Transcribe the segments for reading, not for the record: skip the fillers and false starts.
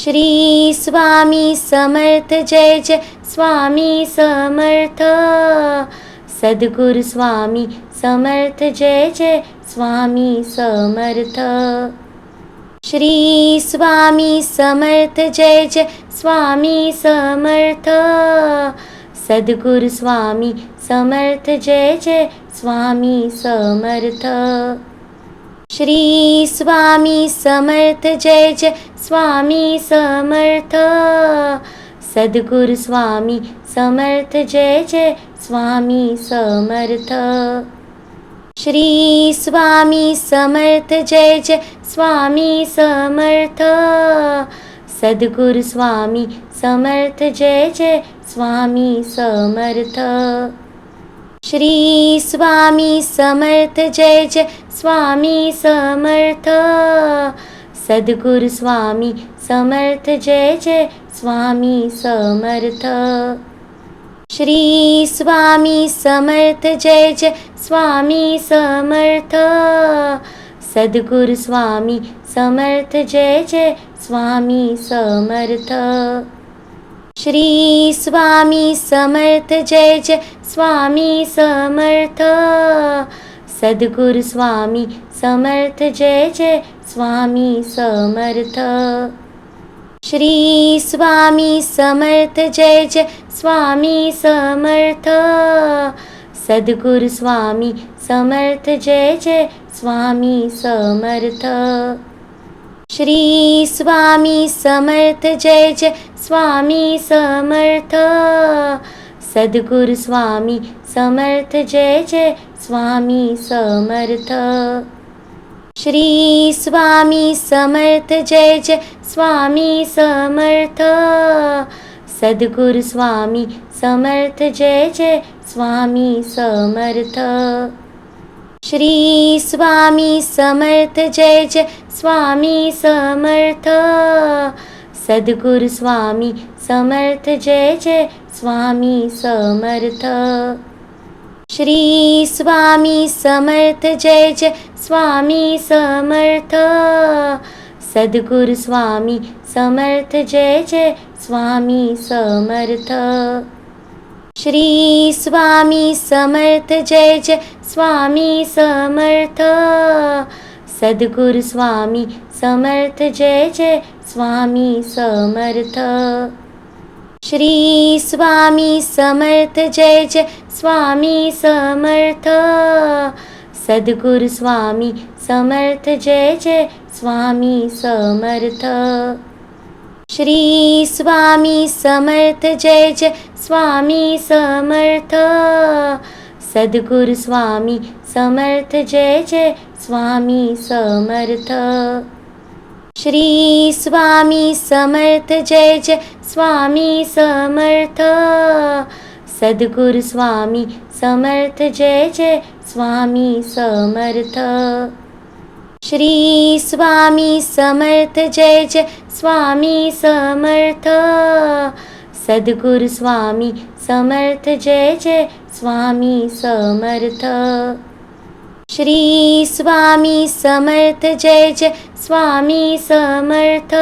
Shri Swami Samarth Jai Jai Swami Samarth. Sadguru Swami Samarth Jai Jai Swami Samarth. Shri Swami Samarth Jai Jai Swami Samarth. Sadguru Swami Samarth Jai Jai Swami Samarth. Shri Swami Samarth Jai Jai Swami Samarth. Sadguru Swami Samarth Jai Jai Swami Samarth. Shri Swami Samarth Jai Jai Swami Samarth. Sadguru Swami Samarth Jai Jai Swami Samarth. Shri Swami Samarth Jai Jai Swami Samarth. Sadguru Swami Samarth Jai Jai Swami Samarth. Shri Swami Samarth Jai Jai Swami Samarth. Sadguru Swami Samarth Jai Jai Swami Samarth. Shri Swami Samarth Jai Jai Swami Samarth. Sadguru Swami Samarth Jai Jai Swami Samarth. Shri Swami Samarth Jai Jai Swami Samarth. Sadguru Swami Samarth Jai Jai Swami Samarth. Shri Swami Samarth Jai Jai Swami Samarth. Sadguru Swami Samarth Jai Jai Swami Samarth. Shri Swami Samarth Jai Jai Swami Samarth. Sadguru Swami Samarth Jai Jai Swami Samarth. Shri Swami Samarth Jai Jai Swami Samarth. Sadguru Swami Samarth Jai Jai Swami Samarth. Shri Swami Samarth Jai Jai Swami Samarth. Sadguru Swami Samarth Jai Jai Swami Samarth. Shri Swami Samarth Jai Jai Swami Samarth. Sadguru Swami Samarth Jai Jai Swami Samarth. Shri Swami Samarth Jai Jai Swami Samarth. Sadguru Swami Samarth Jai Jai Swami Samarth. Shri Swami Samarth Jai Jai Swami Samarth. Sadguru Swami Samarth Jai Jai Swami Samarth. Shri Swami Samarth Jai Jai Swami Samarth. Sadguru Swami Samarth Jai Jai Swami Samarth. Shri Swami Samarth Jai Jai Swami Samarth. Sadguru Swami Samarth Jai Jai Swami Samarth. Shri Swami Samarth Jai Jai Swami Samarth.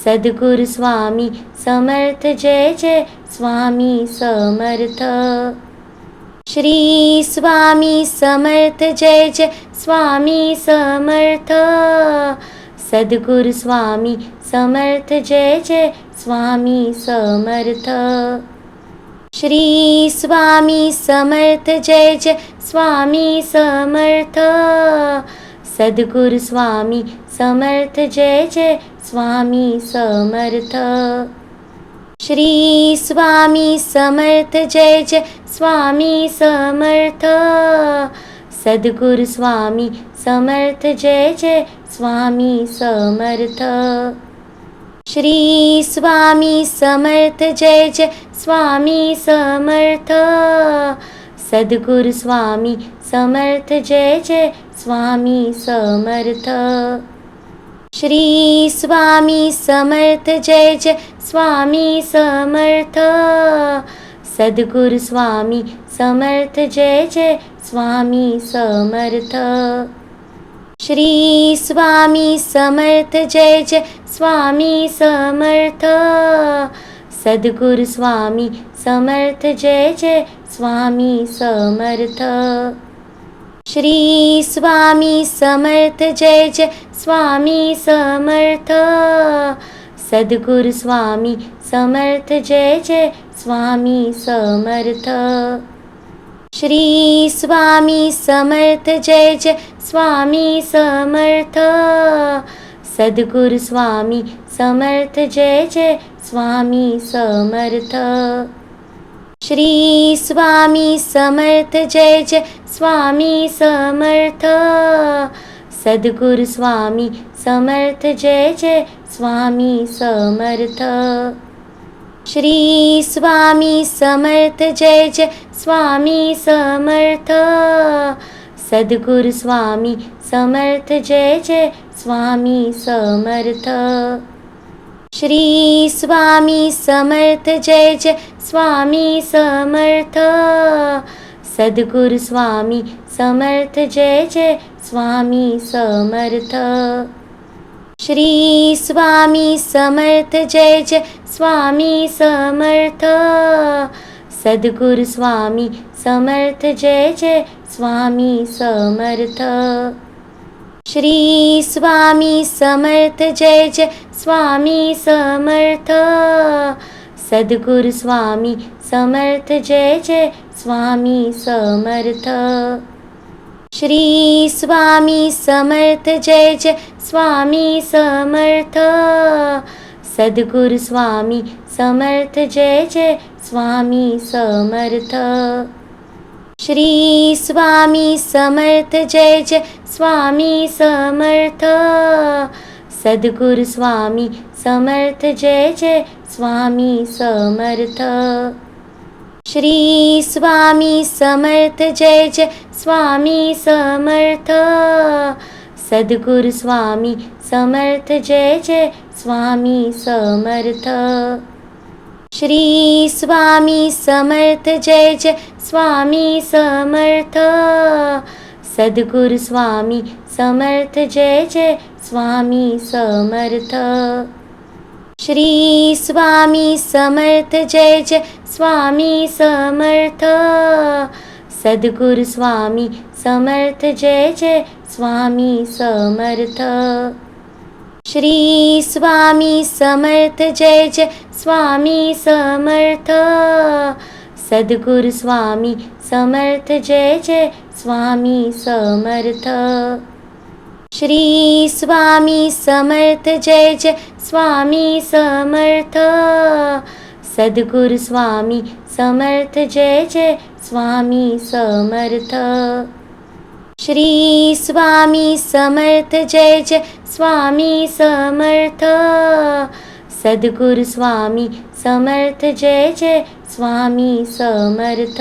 Sadguru Swami Samarth Jai Jai Swami Samarth. Shri Swami Samarth Jai Jai Swami Samarth. Sadguru Swami Samarth Jai Jai Swami Samarth. Shri Swami Samarth Jai Jai Swami Samarth. Sadguru Swami Samarth Jai Jai Swami Samarth. Shri Swami Samarth Jai Jai Swami Samarth. Sadguru Swami Samarth Jai Jai Swami Samarth. Shri Swami Samarth Jai Jai Swami Samarth. Sadguru Swami Samarth Jai Jai Swami Samarth. Shri Swami Samarth Jai Jai Swami Samarth. Sadguru Swami Samarth Jai Jai Swami Samarth. Shri Swami Samarth Jai Jai Swami Samarth. Sadguru Swami Samarth Jai Jai Swami Samarth. Shri Swami Samarth Jai Jai Swami Samarth. Sadguru Swami Samarth Jai Jai Swami Samarth. Shri Swami Samarth Jai Jai Swami Samarth. Sadguru Swami Samarth Jai Jai Swami Samarth. Shri Swami Samarth Jai Jai Swami Samarth. Sadguru Swami Samarth Jai Jai Swami Samarth. Shri Swami Samarth Jai Jai Swami Samarth. Sadguru Swami Samarth Jai Jai Swami Samarth. Shri Swami Samarth Jai Jai Swami Samarth. Sadguru Swami Samarth Jai Jai Swami Samarth. Shri Swami Samarth Jai Jai Swami Samarth. Sadguru Swami Samarth Jai Jai Swami Samarth. Shri Swami Samarth Jai Jai Swami Samarth. Sadguru Swami Samarth Jai Jai Swami Samarth. Shri Swami Samarth Jai Jai Swami Samarth. Sadguru Swami Samarth Jai Jai Swami Samarth. Shri Swami Samarth Jai Jai Swami Samarth. Sadguru Swami Samarth Jai Jai Swami Samarth. Shri Swami Samarth Jai Jai Swami Samarth. Sadguru Swami Samarth Jai Jai Swami Samarth. Shri Swami Samarth Jai Jai Swami Samarth. Sadguru Swami Samarth Jai Jai Swami Samarth. Shri Swami Samarth Jai Jai Swami Samarth. Sadguru Swami Samarth Jai Jai Swami Samarth. Shri Swami Samarth Jai Jai Swami Samarth. Sadguru Swami Samarth Jai Jai Swami Samarth. Shri Swami Samarth Jai Jai Swami Samarth. Sadguru Swami Samarth Jai Jai Swami Samarth. Shri Swami Samarth Jai Jai Swami Samarth. Sadguru Swami Samarth Jai Jai Swami Samarth.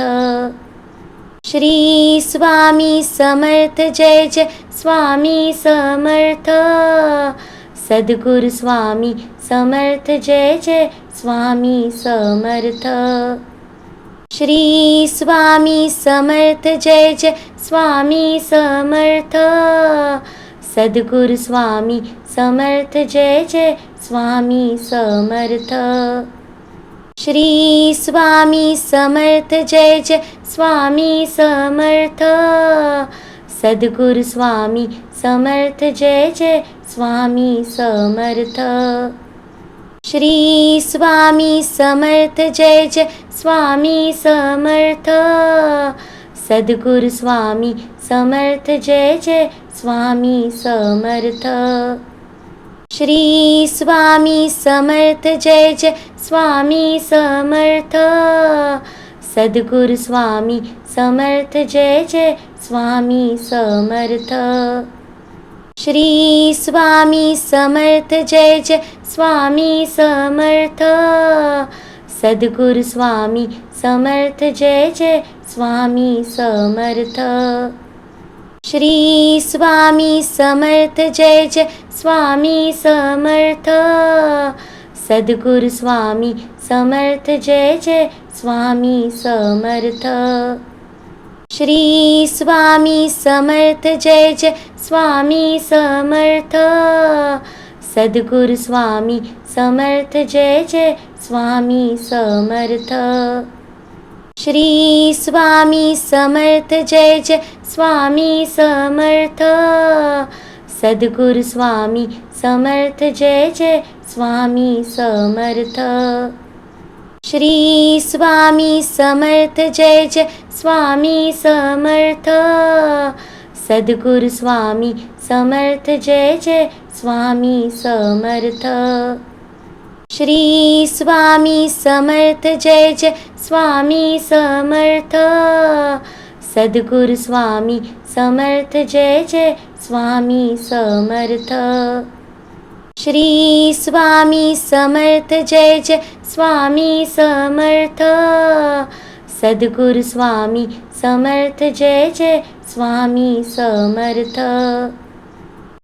Shri Swami Samarth Jai Jai Swami Samarth. Sadguru Swami Samarth Jai Jai Swami Samarth. Shri Swami Samarth Jai Jai Swami Samarth. Sadguru Swami Samarth Jai Jai Swami Samarth. Shri Swami Samarth Jai Jai Swami Samarth. Sadguru Swami Samarth Jai Jai Swami Samarth. Shri Swami Samarth Jai Jai Swami Samarth. Sadguru Swami Samarth Jai Jai Swami Samarth. Shri Swami Samarth Jai Jai Swami Samarth. Sadguru Swami Samarth Jai Jai Swami Samarth. Shri Swami Samarth Jai Jai Swami Samarth. Sadguru Swami Samarth Jai Jai Swami Samarth. Shri Swami Samarth Jai Jai Swami Samarth. Sadguru Swami Samarth Jai Jai Swami Samarth. Shri Swami Samarth Jai Jai Swami Samarth Sadguru Swami Samarth Jai Jai Swami Samarth Shri Swami Samarth Jai Jai Swami Samarth Sadguru Swami Samarth Jai Jai Swami Samarth Shri Swami Samarth Jai Jai Swami Samarth Sadguru Swami Samarth Jai Jai Swami Samarth Shri Swami Samarth Jai Jai Swami Samarth Sadguru Swami Samarth Jai Jai Swami Samarth Shri Swami Samarth Jai Jai Swami Samarth Sadguru Swami Samarth Jai Jai Swami Samarth